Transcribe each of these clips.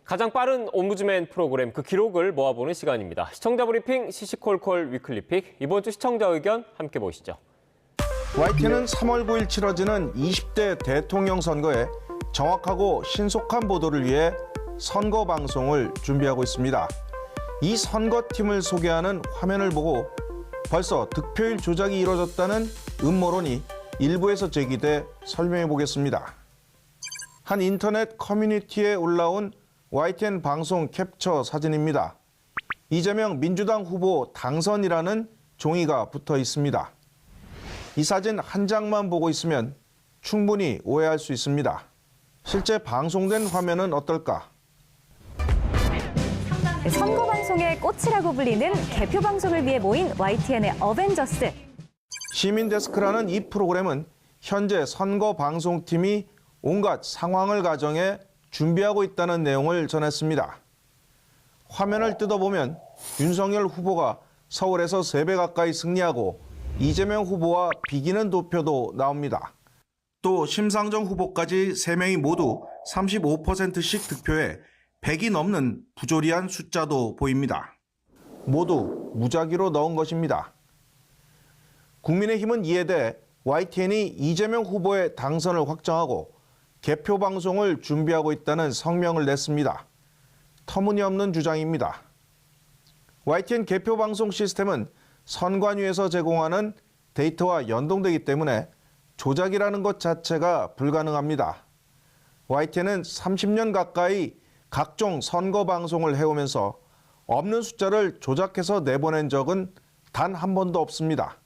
가장 빠른 옴부즈맨 프로그램 그 기록을 모아보는 시간입니다. 시청자 브리핑 시시콜콜 위클리픽. 이번 주 시청자 의견 함께 보시죠. YTN은 3월 9일 치러지는 20대 대통령 선거에 정확하고 신속한 보도를 위해 선거 방송을 준비하고 있습니다. 이 선거팀을 소개하는 화면을 보고 벌써 득표율 조작이 이뤄졌다는 음모론이 일부에서 제기돼 설명해 보겠습니다. 한 인터넷 커뮤니티에 올라온 YTN 방송 캡처 사진입니다. 이재명 민주당 후보 당선이라는 종이가 붙어 있습니다. 이 사진 한 장만 보고 있으면 충분히 오해할 수 있습니다. 실제 방송된 화면은 어떨까? 선거 방송의 꽃이라고 불리는 개표 방송을 위해 모인 YTN의 어벤져스. 시민데스크라는 이 프로그램은 현재 선거 방송팀이 온갖 상황을 가정해 준비하고 있다는 내용을 전했습니다. 화면을 뜯어보면 윤석열 후보가 서울에서 3배 가까이 승리하고 이재명 후보와 비기는 도표도 나옵니다. 또 심상정 후보까지 3명이 모두 35%씩 득표해 100이 넘는 부조리한 숫자도 보입니다. 모두 무작위로 넣은 것입니다. 국민의힘은 이에 대해 YTN이 이재명 후보의 당선을 확정하고 개표 방송을 준비하고 있다는 성명을 냈습니다. 터무니없는 주장입니다. YTN 개표 방송 시스템은 선관위에서 제공하는 데이터와 연동되기 때문에 조작이라는 것 자체가 불가능합니다. YTN은 30년 가까이 각종 선거 방송을 해오면서 없는 숫자를 조작해서 내보낸 적은 단 한 번도 없습니다.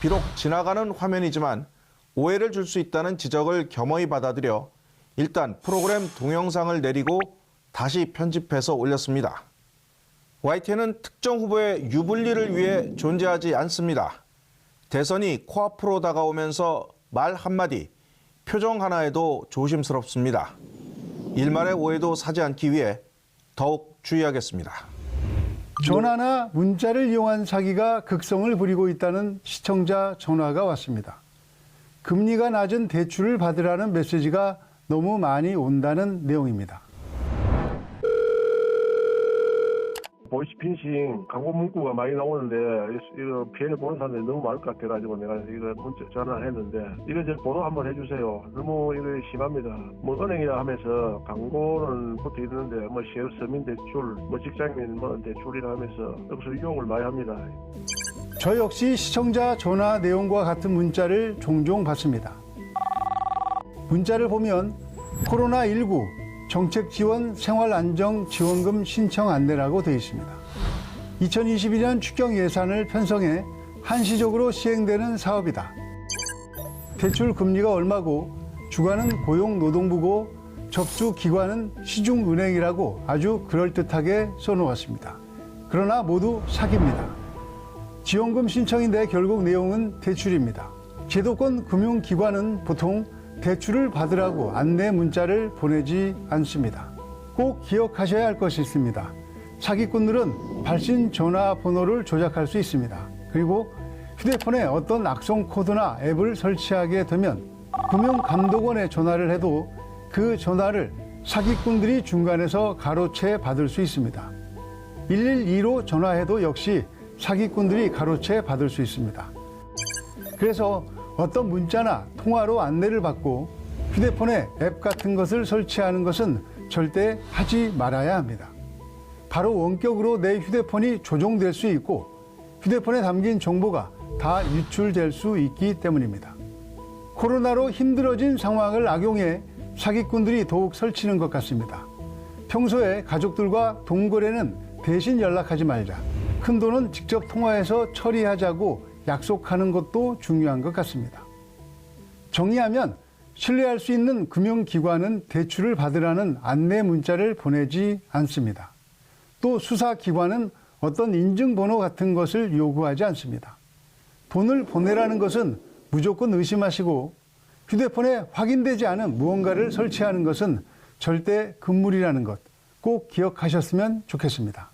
비록 지나가는 화면이지만 오해를 줄 수 있다는 지적을 겸허히 받아들여 일단 프로그램 동영상을 내리고 다시 편집해서 올렸습니다. YTN은 특정 후보의 유불리를 위해 존재하지 않습니다. 대선이 코앞으로 다가오면서 말 한마디, 표정 하나에도 조심스럽습니다. 일말의 오해도 사지 않기 위해 더욱 주의하겠습니다. 전화나 문자를 이용한 사기가 극성을 부리고 있다는 시청자 전화가 왔습니다. 금리가 낮은 대출을 받으라는 메시지가 너무 많이 온다는 내용입니다. 보이스피싱 광고 문구가 많이 나오는데 이거 피해를 보는 사람들이 너무 많을 것 같아가지고 내가 이거 문자 전화를 했는데 이거 좀 보도 한번 해주세요. 너무 이거 심합니다. 뭐 은행이라 하면서 광고는 붙어 있는데 뭐 서민 대출, 뭐 직장인 뭐 대출이라 하면서 여기서 유혹을 많이 합니다. 저 역시 시청자 전화 내용과 같은 문자를 종종 받습니다. 문자를 보면 코로나19 정책지원 생활안정지원금 신청 안내라고 되어 있습니다. 2022년 추경 예산을 편성해 한시적으로 시행되는 사업이다. 대출 금리가 얼마고 주관은 고용노동부고 접수 기관은 시중은행이라고 아주 그럴듯하게 써놓았습니다. 그러나 모두 사기입니다. 지원금 신청인데 결국 내용은 대출입니다. 제도권 금융기관은 보통 대출을 받으라고 안내 문자를 보내지 않습니다. 꼭 기억하셔야 할 것이 있습니다. 사기꾼들은 발신 전화번호를 조작할 수 있습니다. 그리고 휴대폰에 어떤 악성 코드나 앱을 설치하게 되면 금융감독원에 전화를 해도 그 전화를 사기꾼들이 중간에서 가로채 받을 수 있습니다. 112로 전화해도 역시 사기꾼들이 가로채 받을 수 있습니다. 그래서 어떤 문자나 통화로 안내를 받고 휴대폰에 앱 같은 것을 설치하는 것은 절대 하지 말아야 합니다. 바로 원격으로 내 휴대폰이 조종될 수 있고 휴대폰에 담긴 정보가 다 유출될 수 있기 때문입니다. 코로나로 힘들어진 상황을 악용해 사기꾼들이 더욱 설치는 것 같습니다. 평소에 가족들과 동거래는 대신 연락하지 말자. 큰돈은 직접 통화해서 처리하자고 약속하는 것도 중요한 것 같습니다. 정리하면 신뢰할 수 있는 금융기관은 대출을 받으라는 안내 문자를 보내지 않습니다. 또 수사기관은 어떤 인증번호 같은 것을 요구하지 않습니다. 돈을 보내라는 것은 무조건 의심하시고 휴대폰에 확인되지 않은 무언가를 설치하는 것은 절대 금물이라는 것 꼭 기억하셨으면 좋겠습니다.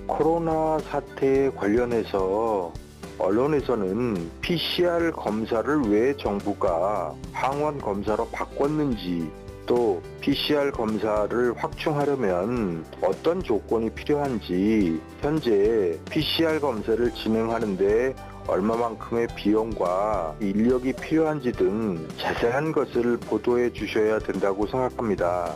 코로나 사태에 관련해서 언론에서는 PCR 검사를 왜 정부가 항원 검사로 바꿨는지, 또 PCR 검사를 확충하려면 어떤 조건이 필요한지, 현재 PCR 검사를 진행하는데 얼마만큼의 비용과 인력이 필요한지 등 자세한 것을 보도해 주셔야 된다고 생각합니다.